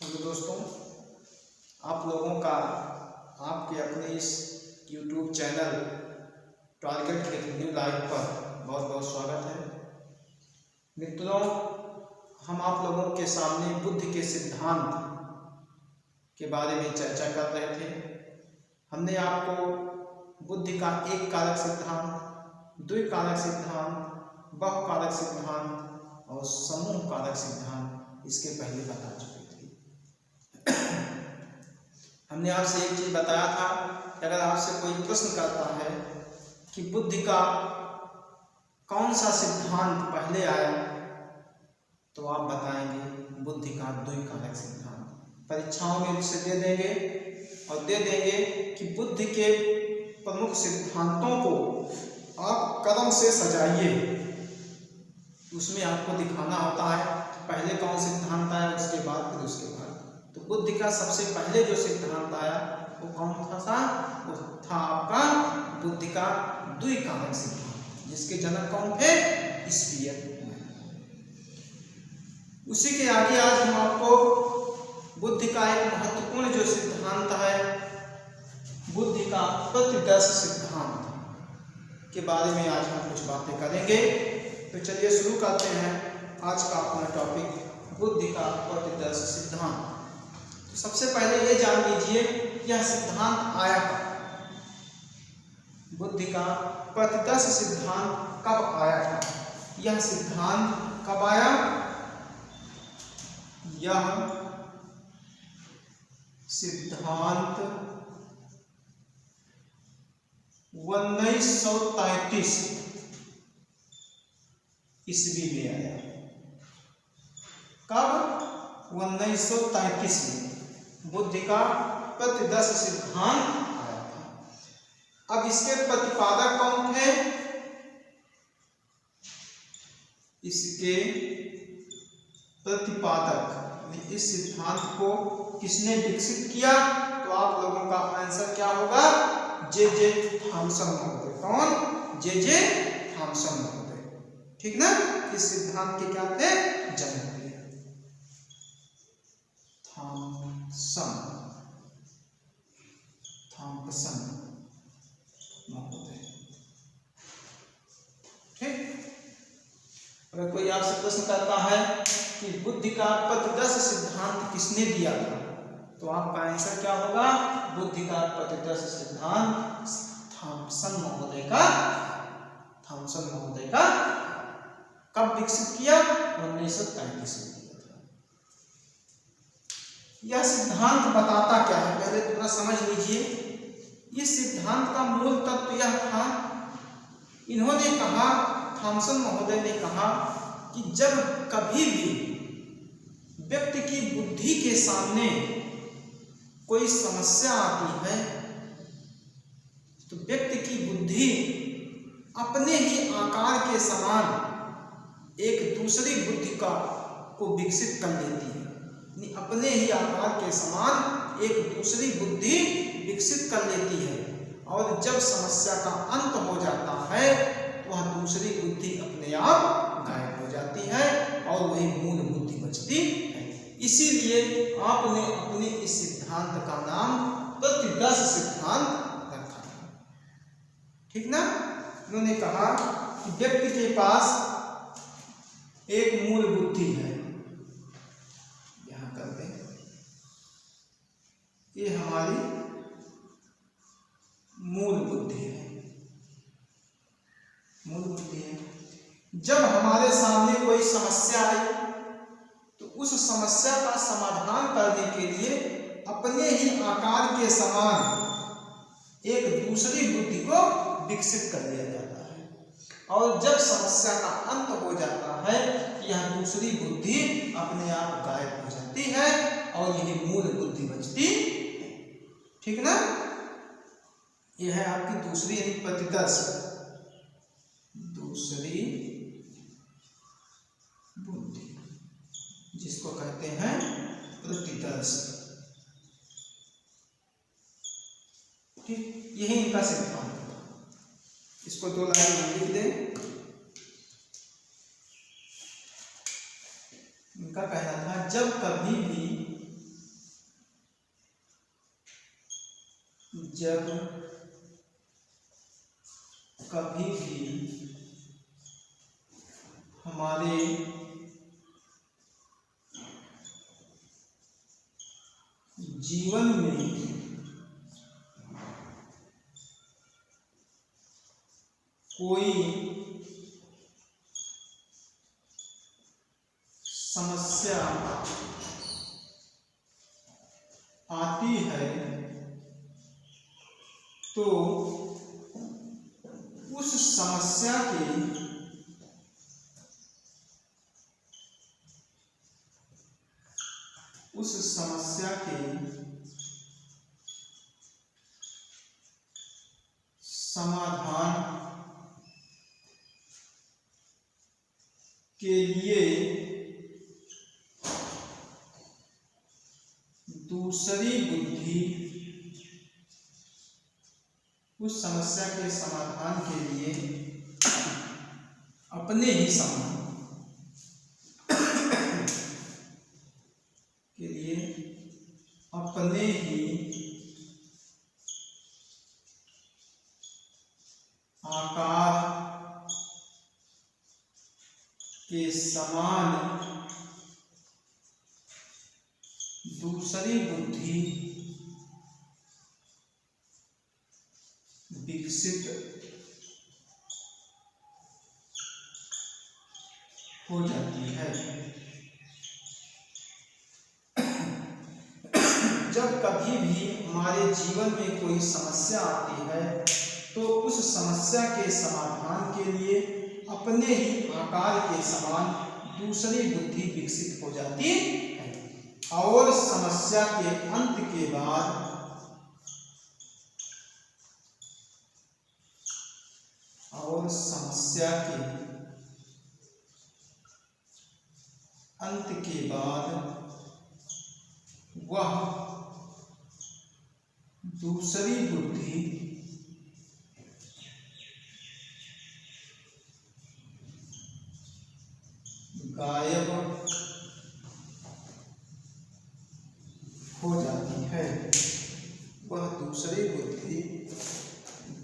नमस्ते दोस्तों, आप लोगों का आपके अपने इस YouTube channel target with new life पर बहुत बहुत स्वागत है। मित्रों, हम आप लोगों के सामने बुद्ध के सिद्धांत के बारे में चर्चा कर रहे थे। हमने आपको बुद्ध का एक कारक सिद्धांत, द्विकारक सिद्धांत, बहुकारक सिद्धांत और समूह कारक सिद्धांत इसके पहले बता चुके थे। हमने आपसे एक चीज बताया था कि अगर आपसे कोई प्रश्न करता है कि बुद्ध का कौन सा सिद्धांत पहले आया, तो आप बताएंगे बुद्ध का द्विकारक सिद्धांत। परीक्षाओं में उसे दे देंगे और दे देंगे कि बुद्ध के प्रमुख सिद्धांतों को आप कदम से सजाइए। उसमें आपको दिखाना होता है पहले कौन सिद्धांत आया, उसके बाद फिर उसके बाद। तो बुद्ध का सबसे पहले जो सिद्धांत आया वो कौन था? वो था आपका बुद्ध का द्विकारक सिद्धांत, जिसके जनक कौन थे? स्पियर। उसी के आगे आज हम आपको बुद्ध का एक महत्वपूर्ण जो सिद्धांत है, बुद्ध का प्रतिदर्श सिद्धांत के बारे में आज हम कुछ बातें करेंगे। तो चलिए शुरू करते हैं आज का अपना टॉपिक, बुद्ध का प्रतिदर्श सिद्धांत। तो सबसे पहले ये जान लीजिए यह सिद्धांत आया कब? बुद्ध का प्रतिदर्श सिद्धांत कब आया था? यह सिद्धांत कब आया? यह सिद्धांत 1933 ईस्वी में आया। कब? 1933 में बुद्ध का प्रतिदर्श सिद्धांत आया था। अब इसके प्रतिपादक कौन थे? इसके प्रतिपादक, इस सिद्धांत को किसने विकसित किया? तो आप लोगों का आंसर क्या होगा? जे थॉमसन महोदय। कौन? जे थॉमसन महोदय। ठीक ना? इस सिद्धांत के क्या थे? जनक थे थॉमसन महोदय। ठीक। अगर कोई आपसे प्रश्न करता है कि बुद्ध का प्रतिदर्श सिद्धांत किसने दिया था, तो आपका आंसर क्या होगा? बुद्ध का प्रतिदर्श सिद्धांत थॉमसन महोदय का कब विकसित किया? 1933 में किया था। यह सिद्धांत बताता क्या है, पहले थोड़ा समझ लीजिए। इस सिद्धांत का मूल तत्व यह था, इन्होंने कहा, थॉमसन महोदय ने कहा कि जब कभी भी व्यक्ति की बुद्धि के सामने कोई समस्या आती है तो व्यक्ति की बुद्धि अपने ही आकार के समान एक दूसरी बुद्धि को विकसित कर लेती है। अपने ही आकार के समान एक दूसरी बुद्धि विकसित कर लेती है, और जब समस्या का अंत हो जाता है तो वह दूसरी बुद्धि अपने आप गायब हो जाती है और वही मूल बुद्धि बचती है। इसीलिए आपने अपने इस सिद्धांत का नाम प्रतिदर्श सिद्धांत रखा है। ठीक ना? उन्होंने कहा कि व्यक्ति के पास एक मूल बुद्धि है, यहां कर दें, ये हमारी मूल बुद्धि है। मूल बुद्धि है। जब हमारे सामने कोई समस्या आई तो उस समस्या का समाधान करने के लिए अपने ही आकार के समान एक दूसरी बुद्धि को विकसित कर लिया जाता है, और जब समस्या का अंत हो जाता है यह दूसरी बुद्धि अपने आप गायब हो जाती है और यही मूल बुद्धि बचती है। ठीक ना? यह है आपकी दूसरी यानी प्रतिदर्श, दूसरी बुद्धि, जिसको कहते हैं प्रतिदर्श। ठीक, यही इनका सिद्धांत है। इसको 2 लाइन में लिख दें। इनका कहना था जब कभी भी जब कभी भी हमारे जीवन में कोई समस्या आती है तो उस समस्या के समाधान के लिए दूसरी बुद्धि, उस समस्या के समाधान के लिए अपने ही समाधान के लिए अपने ही आकार के समान दूसरी बुद्धि विकसित हो जाती है। जब कभी भी हमारे जीवन में कोई समस्या आती है तो उस समस्या के समाधान के लिए अपने ही आकार के समान दूसरी बुद्धि विकसित हो जाती है और समस्या के अंत के बाद वह दूसरी बुद्धि गायब हो जाती है। वह दूसरी बुद्धि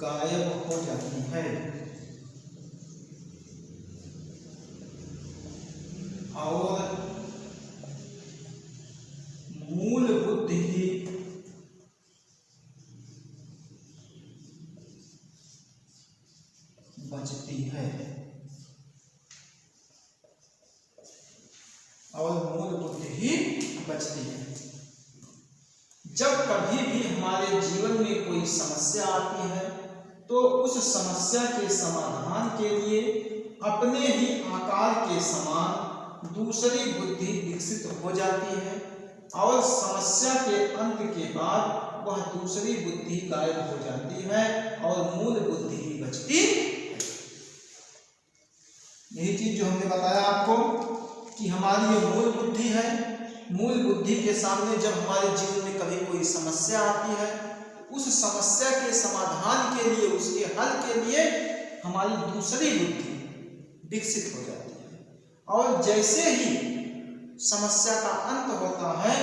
गायब हो जाती है और मूल बुद्धि ही बचती है जब कभी भी हमारे जीवन में कोई समस्या आती है तो उस समस्या के समाधान के लिए अपने ही आकार के समान दूसरी बुद्धि विकसित हो जाती है और समस्या के अंत के बाद वह दूसरी बुद्धि गायब हो जाती है और मूल बुद्धि ही बचती है। यही चीज जो हमने बताया आपको कि हमारी ये मूल बुद्धि है। मूल बुद्धि के सामने जब हमारे जीवन में कभी कोई समस्या आती है उस समस्या के समाधान के लिए, उसके हल के लिए हमारी दूसरी बुद्धि विकसित हो जाती है और जैसे ही समस्या का अंत होता है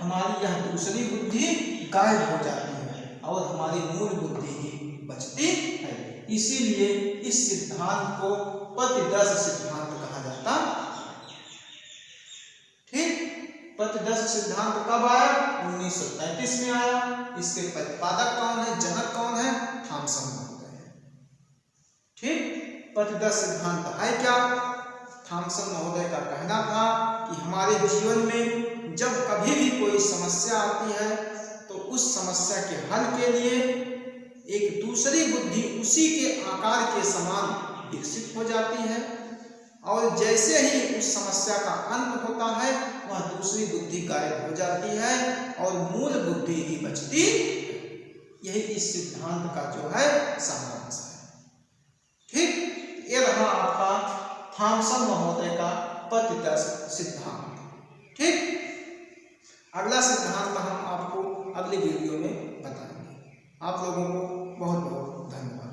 हमारी यह दूसरी बुद्धि गायब हो जाती है और हमारी मूल बुद्धि ही बचती है। इसीलिए इस सिद्धांत को पतिदश सिद्धांत कहा जाता है। ठीक, पतिदश सिद्धांत कब आया? 1933 में आया। इसके प्रतिपादक कौन है, जनक कौन है? थॉमसन होते हैं। ठीक, पतिदश सिद्धांत है क्या? थॉमसन महोदय का कहना था कि हमारे जीवन में जब कभी भी कोई समस्या आती है तो उस समस्या के हल के लिए एक दूसरी बुद्धि उसी के आकार के समान विकसित हो जाती है और जैसे ही उस समस्या का अंत होता है वह दूसरी बुद्धि गायब हो जाती है और मूल बुद्धि ही बचती। यही इस सिद्धांत का जो है सारांश है। ठीक, ये रहा आपका थॉमसन महोदय का पतिदश सिद्धांत। ठीक, अगला सिद्धांत हम आपको अगली वीडियो में बताएंगे। आप लोगों को बहुत बहुत धन्यवाद।